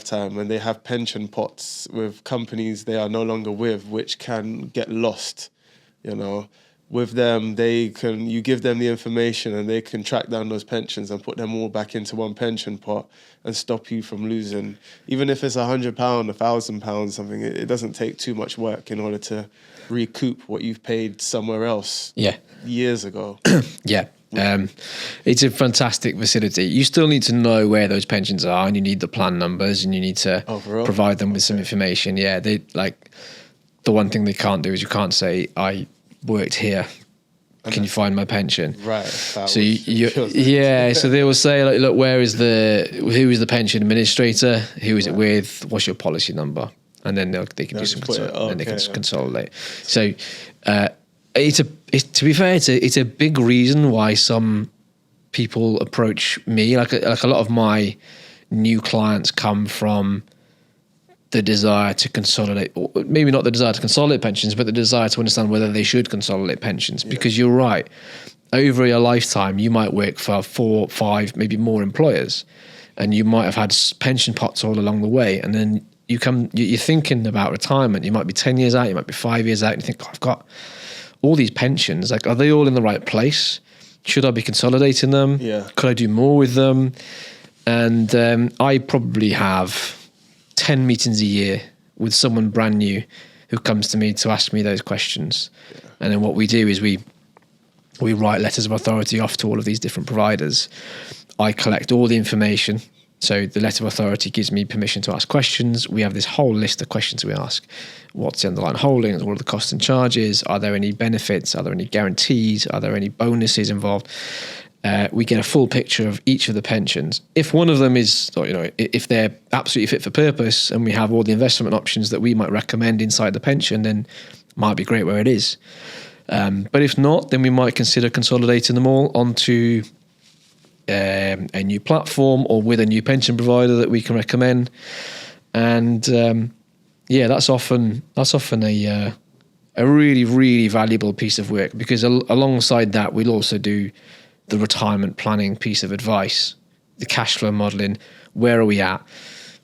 lifetime, and they have pension pots with companies they are no longer with, which can get lost, you know. With them, you give them the information and they can track down those pensions and put them all back into one pension pot and stop you from losing. Even if it's £100, £1,000, something, it doesn't take too much work in order to recoup what you've paid somewhere else years ago. Yeah. It's a fantastic facility. You still need to know where those pensions are, and you need the plan numbers, and you need to provide them with some information. Yeah, they like the one thing they can't do is you can't say I worked here. Can you find my pension? Right. So so they will say like, look, who is the pension administrator? Who is it with? What's your policy number? And then they can do some consolidate. So to be fair, it's a big reason why some people approach me. Like a lot of my new clients come from the desire to consolidate, or maybe not the desire to consolidate pensions, but the desire to understand whether they should consolidate pensions. Because you're right, over your lifetime, you might work for 4, 5, maybe more employers, and you might have had pension pots all along the way. And then you're thinking about retirement. You might be 10 years out, you might be 5 years out, and you think, I've got all these pensions. Like, are they all in the right place? Should I be consolidating them? Yeah. Could I do more with them? And I probably have 10 meetings a year with someone brand new who comes to me to ask me those questions. Yeah. And then what we do is we write letters of authority off to all of these different providers. I collect all the information. So the letter of authority gives me permission to ask questions. We have this whole list of questions we ask. What's the underlying holdings? What are the costs and charges? Are there any benefits? Are there any guarantees? Are there any bonuses involved? We get a full picture of each of the pensions. If one of them is, if they're absolutely fit for purpose and we have all the investment options that we might recommend inside the pension, then it might be great where it is. But if not, then we might consider consolidating them all onto a new platform or with a new pension provider that we can recommend. And that's often a really, really valuable piece of work, because alongside that, we'll also do the retirement planning piece of advice, the cash flow modeling. Where are we at?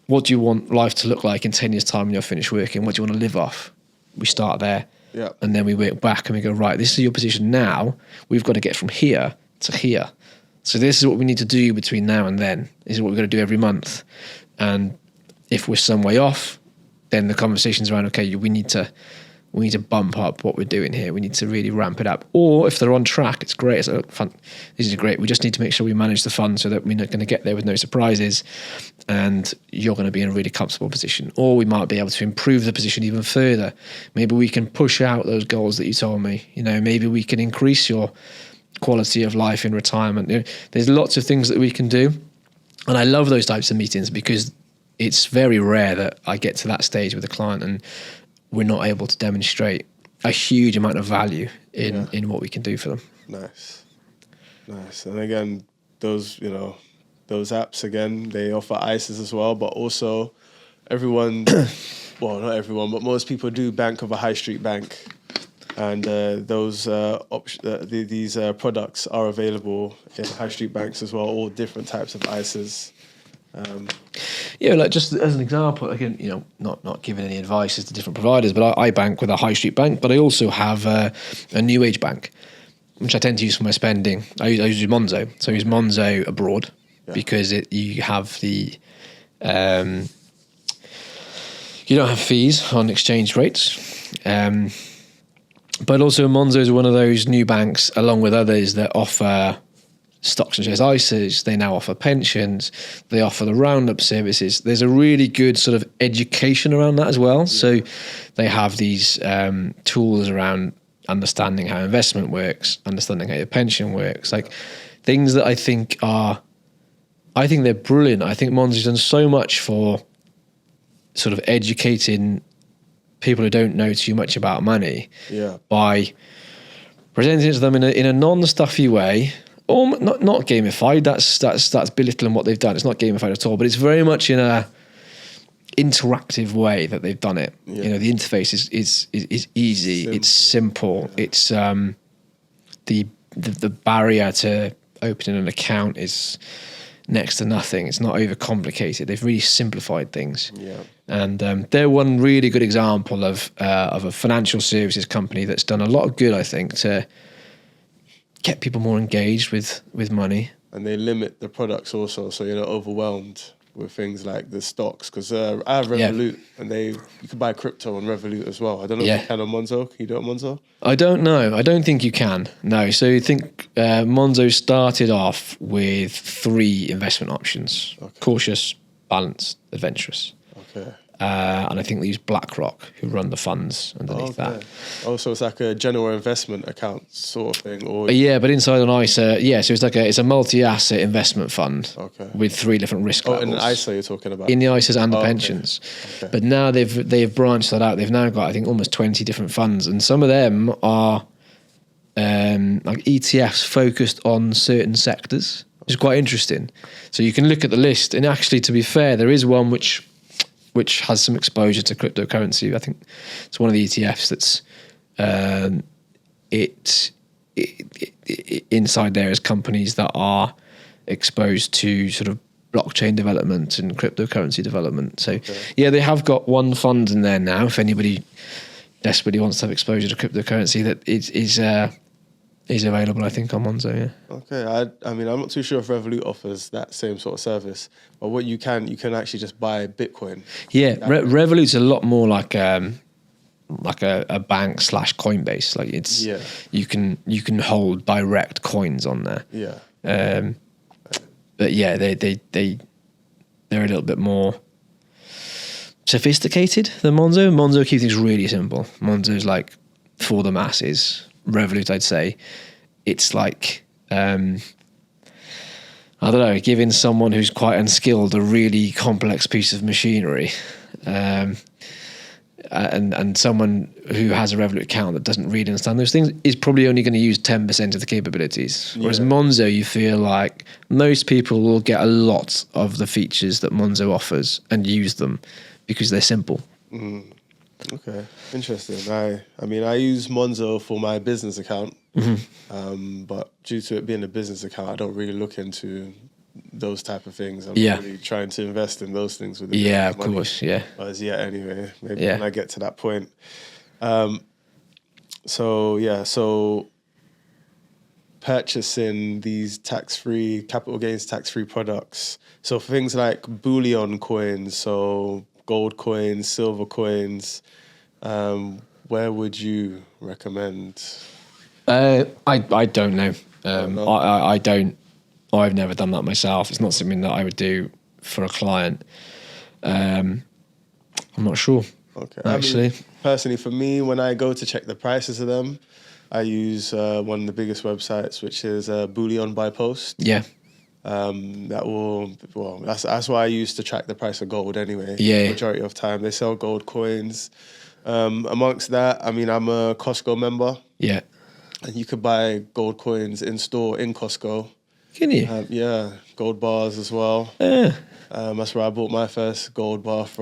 What do you want life to look like in 10 years' time when you're finished working? What do you want to live off? We start there. Yeah. And then we work back and we go, right, this is your position now. We've got to get from here to here. So this is what we need to do between now and then. This is what we've got to do every month. And if we're some way off, then the conversation's around, okay, we need to bump up what we're doing here. We need to really ramp it up. Or if they're on track, it's great. It's fun. This is great. We just need to make sure we manage the fund so that we're not going to get there with no surprises, and you're going to be in a really comfortable position. Or we might be able to improve the position even further. Maybe we can push out those goals that you told me. Maybe we can increase your quality of life in retirement. There's lots of things that we can do. And I love those types of meetings, because it's very rare that I get to that stage with a client and we're not able to demonstrate a huge amount of value in what we can do for them. Nice. And again, those apps, again, they offer ISAs as well, but also everyone, well, not everyone, but most people do bank with a high street bank. And these products are available in high street banks as well, all different types of ISAs. Like just as an example, again, not giving any advice as to different providers, but I bank with a high street bank, but I also have a new age bank, which I tend to use for my spending. I use Monzo. So I use Monzo abroad because you have the you don't have fees on exchange rates. But also Monzo is one of those new banks, along with others, that offer stocks and shares ISAs. They now offer pensions. They offer the roundup services. There's a really good sort of education around that as well. Yeah. So they have these tools around understanding how investment works, understanding how your pension works, like things that I think they're brilliant. I think Monzo's done so much for sort of educating people who don't know too much about money by presenting it to them in a non-stuffy way, or not gamified. That's belittling what they've done. It's not gamified at all, but it's very much in a interactive way that they've done it. Yeah. The interface is easy. It's simple. It's the barrier to opening an account is next to nothing. It's not overcomplicated. They've really simplified things. Yeah. And they're one really good example of a financial services company that's done a lot of good, I think, to get people more engaged with money. And they limit the products also, so you're not overwhelmed with things like the stocks. Because I have Revolut, and you can buy crypto on Revolut as well. I don't know if you can on Monzo. Can you do it on Monzo? I don't know. I don't think you can. No. So you think Monzo started off with 3 investment options: cautious, balanced, adventurous. Okay. And I think they use BlackRock, who run the funds underneath that. Oh, so it's like a general investment account sort of thing, or Yeah, but inside an ISA, so it's a multi-asset investment fund with 3 different risk levels. in the ISA you're talking about? In the ISAs and the pensions. Okay. But now they've branched that out. They've now got, I think, almost 20 different funds, and some of them are like ETFs focused on certain sectors, which is quite interesting. So you can look at the list, and actually, to be fair, there is one which has some exposure to cryptocurrency. I think it's one of the ETFs that's inside there is companies that are exposed to sort of blockchain development and cryptocurrency development. So they have got one fund in there now. If anybody desperately wants to have exposure to cryptocurrency, that is available, I think, on Monzo. Yeah. Okay. I mean, I'm not too sure if Revolut offers that same sort of service, but what you can actually just buy Bitcoin. Yeah, Revolut's a lot more like a bank / Coinbase. Like it's you can hold direct coins on there. Yeah. But yeah, they're a little bit more sophisticated than Monzo. Monzo keeps things really simple. Monzo's like for the masses. Revolut, I'd say, it's like I don't know, giving someone who's quite unskilled a really complex piece of machinery, and someone who has a Revolut account that doesn't really understand those things is probably only going to use 10% of the capabilities. Whereas Monzo, you feel like most people will get a lot of the features that Monzo offers and use them because they're simple. Mm. Okay, interesting. I mean, I use Monzo for my business account, but due to it being a business account, I don't really look into those type of things. I'm really trying to invest in those things with the of money. Course, yeah. As yet, anyway, maybe when I get to that point. So purchasing these tax-free, capital gains tax-free products. So things like bullion coins, so gold coins, silver coins, where would you recommend? I don't know. I don't. I've never done that myself. It's not something that I would do for a client. I'm not sure. Okay. Actually, I mean, personally, for me, when I go to check the prices of them, I use one of the biggest websites, which is Bullion by Post. Yeah. That's why I used to track the price of gold anyway. Yeah. Majority of time, they sell gold coins. Amongst that, I mean, I'm a Costco member. Yeah. And you could buy gold coins in store in Costco. Can you? Yeah, gold bars as well. Yeah. That's where I bought my first gold bar from.